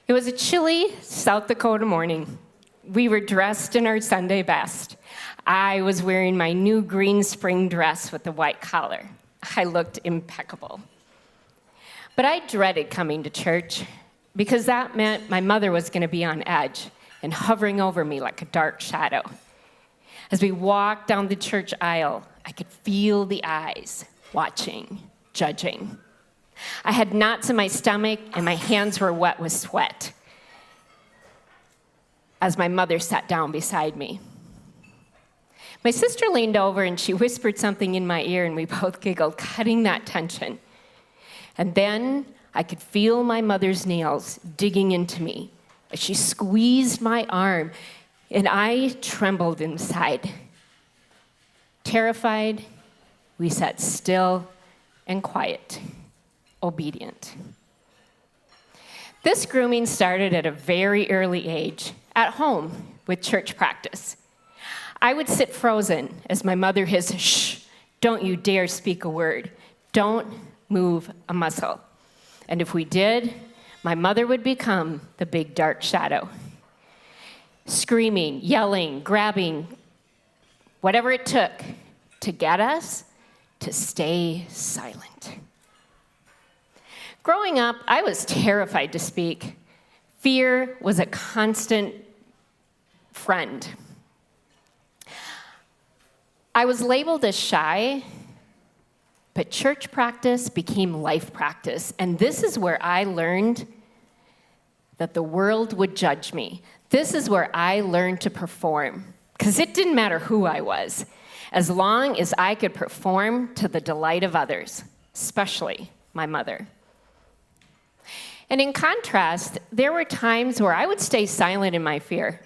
It was a chilly South Dakota morning. We were dressed in our Sunday best. I was wearing my new green spring dress with the white collar. I looked impeccable. But I dreaded coming to church because that meant my mother was going to be on edge and hovering over me like a dark shadow. As we walked down the church aisle, I could feel the eyes watching, judging. I had knots in my stomach and my hands were wet with sweat as my mother sat down beside me. My sister leaned over and she whispered something in my ear and we both giggled, cutting that tension. And then I could feel my mother's nails digging into me as she squeezed my arm, and I trembled inside. Terrified, we sat still and quiet, obedient. This grooming started at a very early age, at home with church practice. I would sit frozen as my mother hissed, "Shh, don't you dare speak a word. Don't move a muscle." And if we did, my mother would become the big dark shadow. Screaming, yelling, grabbing, whatever it took to get us to stay silent. Growing up, I was terrified to speak. Fear was a constant friend. I was labeled as shy, but church practice became life practice. And this is where I learned that the world would judge me. This is where I learned to perform, because it didn't matter who I was, as long as I could perform to the delight of others, especially my mother. And in contrast, there were times where I would stay silent in my fear.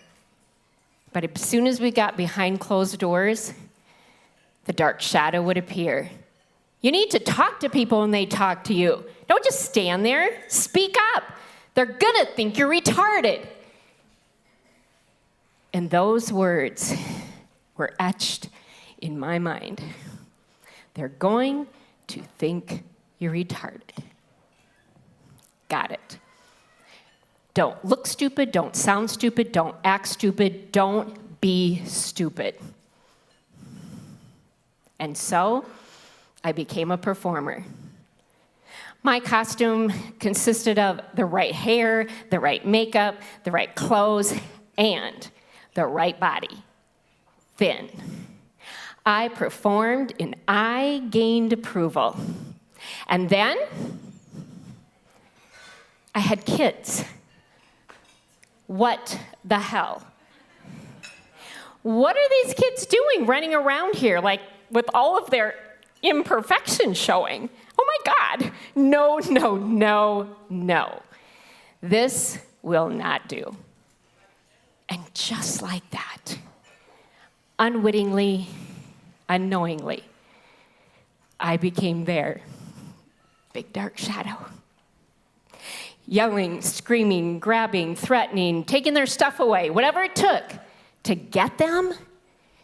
But as soon as we got behind closed doors, the dark shadow would appear. You need to talk to people when they talk to you. Don't just stand there. Speak up. They're gonna think you're retarded. And those words were etched in my mind. They're going to think you're retarded. Got it. Don't look stupid, don't sound stupid, don't act stupid, don't be stupid. And so, I became a performer. My costume consisted of the right hair, the right makeup, the right clothes, and the right body. Thin. I performed and I gained approval. And then, I had kids. What the hell? What are these kids doing running around here, like with all of their imperfections showing? Oh my God, no, no, no, no. This will not do. And just like that, unwittingly, unknowingly, I became their big dark shadow. Yelling, screaming, grabbing, threatening, taking their stuff away, whatever it took to get them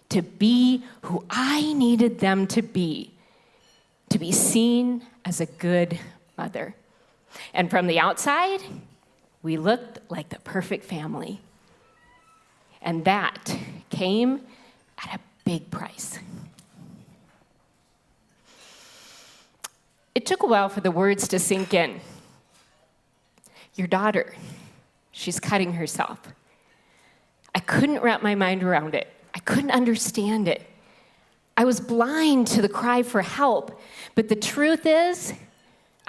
to be who I needed them to be seen as a good mother. And from the outside, we looked like the perfect family. And that came at a big price. It took a while for the words to sink in. Your daughter, she's cutting herself. I couldn't wrap my mind around it. I couldn't understand it. I was blind to the cry for help. But the truth is,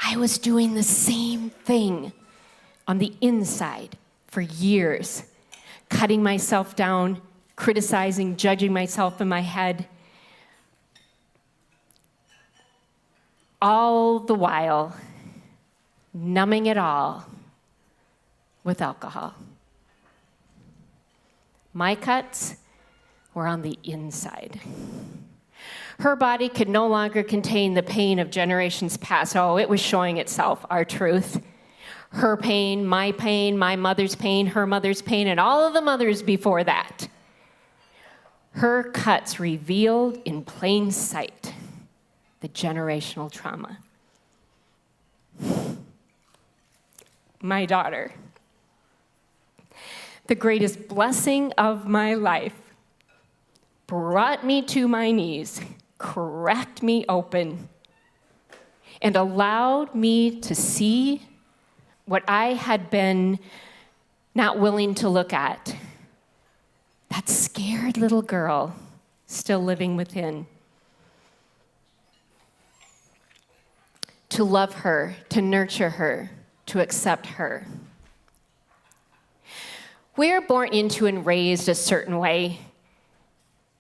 I was doing the same thing on the inside for years, cutting myself down, criticizing, judging myself in my head, all the while numbing it all with alcohol. My cuts were on the inside. Her body could no longer contain the pain of generations past. Oh, it was showing itself, our truth. Her pain, my mother's pain, her mother's pain, and all of the mothers before that. Her cuts revealed in plain sight the generational trauma. My daughter, the greatest blessing of my life, brought me to my knees, cracked me open, and allowed me to see what I had been not willing to look at. That scared little girl still living within. To love her, to nurture her, to accept her. We're born into and raised a certain way,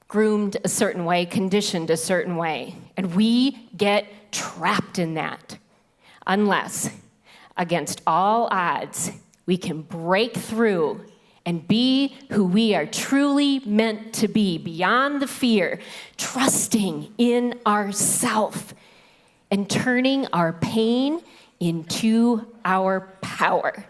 groomed a certain way, conditioned a certain way, and we get trapped in that unless, against all odds, we can break through and be who we are truly meant to be, beyond the fear, trusting in ourself and turning our pain into our power.